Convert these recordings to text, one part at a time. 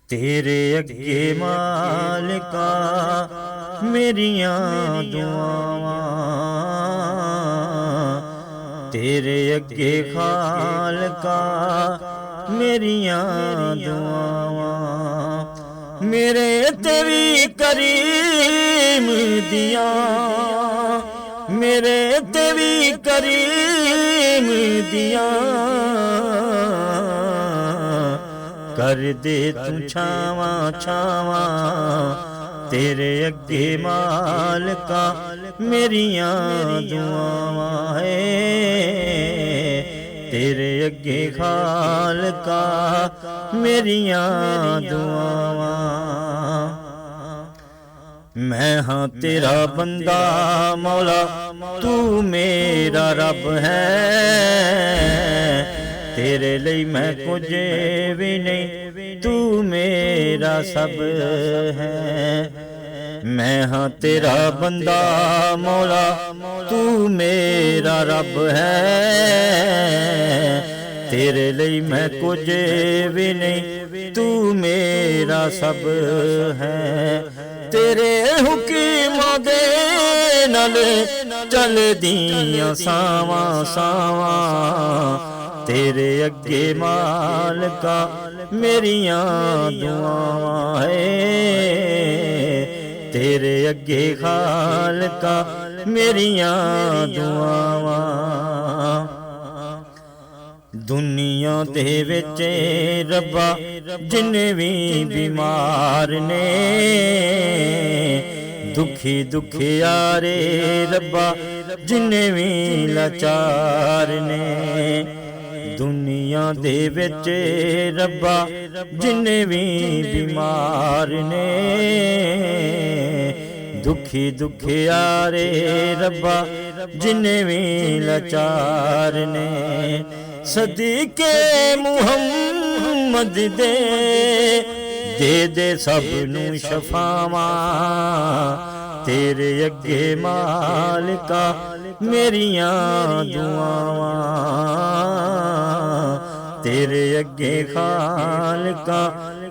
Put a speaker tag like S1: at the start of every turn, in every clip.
S1: तेरे अगे मालिका मेरियां दुआवां, तेरे अगे खालका मेरियां दुआवां। मेरे ते भी करीम दियां, मेरे ते भी करीम दियां, कर दे तू छावां छावां। तेरे अगे मालिका मेरियां दुआवां है, तेरे अगे खालका मेरियां दुआवां। मैं हाँ तेरा बंदा मौला, तू मेरा रब है, तेरे लिए मैं कुछ भी नहीं, तू मेरा सब है। मैं हाँ तेरा बंदा मौला, तू मेरा रब है, तेरे लिए मैं कुछ भी नहीं, तू मेरा सब है। तेरे हुक्मां दे नाल चलदियां सावां सावां, तेरे अगे मालिका मेरियां दुआवां है, तेरे अगे खालका मेरियां दुआवां। दुनिया दे विच रब्बा जिन्ने भी बीमार ने, दुखी दुखियारे रब्बा जिन्ने भी लाचार ने। दुनिया दे विच रब्बा जिन्ने भी बीमार ने, दुखी दुखियारे रब्बा जिन्ने भी लाचार ने। सदीके मुहम्मद दे सब नू शफावां, तेरे अगे मालिका मेरियां दुआवां, तेरे अगे खालका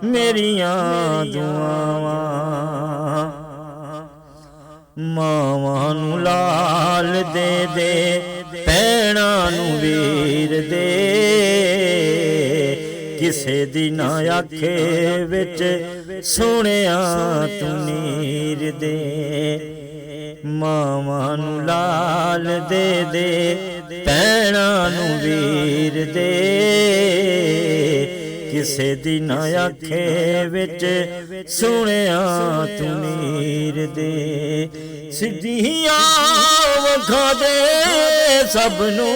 S1: मेरियां दुआवां। मावां नू लाल दे दे, भैणां नू वीर दे, किसे दी ना आखे विच सोहणिया तू नीर दे। मावां नू लाल दे दे, भैणां नू वीर दे, किसे दी ना आखे विच सोहणिया तू नीर दे। सिद्धियां वखा दे सब नू,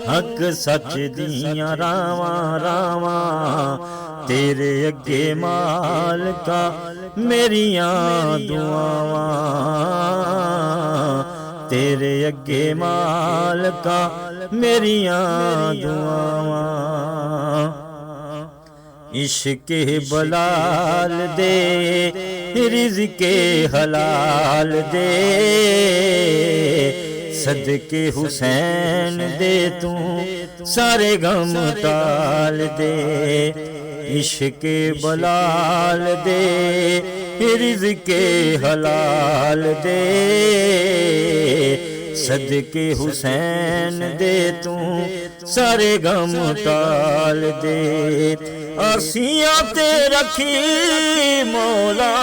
S1: हक सच दियां रावां रावां, तेरे अगे मालिका मेरियां दुआवां, तेरे अगे मालिका मेरियां दुआवां। इश्के बलाल दे, रिज़्के हलाल दे, सदके हुसैन दे तू सारे गम टाल दे। इश्के बलाल दे, रिज़्के हलाल दे, सदके हुसैन दे तू सारे गम टाल दे। आसियां ते रखी मौला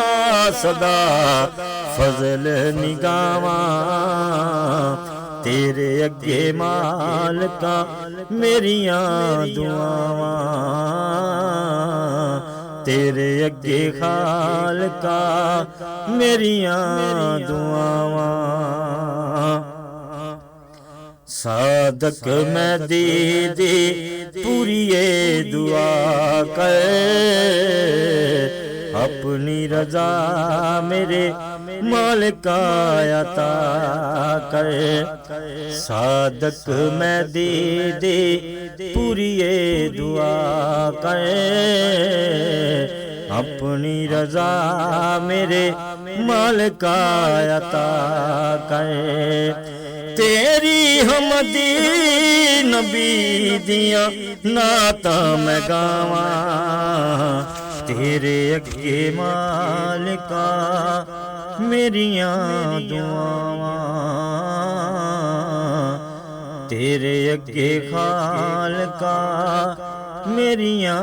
S1: सदा फजल निगावां, तेरे अगे मालिका मेरियां दुआवां, तेरे अगे खालका मेरियां दुआवां। सादक मैं दीदी पूरिए दुआ कर, अपनी रजा मेरे मालिका अता कर। सादक मैं दीदी पूरिए दुआ कर, अपनी रजा मेरे मालिका अता कर। तेरी हमदी नबी दियां नातां मैं गावां, तेरे अगे मालिका मेरियां दुआवां, तेरे अगे खालका मेरियां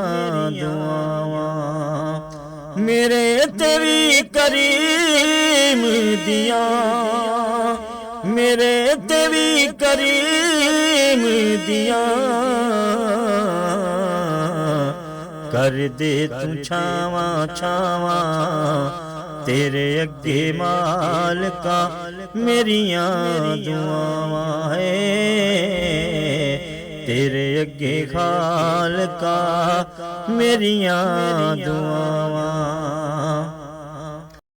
S1: दुआवां। मेरे ते भी करीम दियां, मेरे ते भी करीम दियां, कर दे तू छावां छावां, तेरे अगे मालिका मेरियां दुआवां है, तेरे अगे खालका मेरियां दुआवां।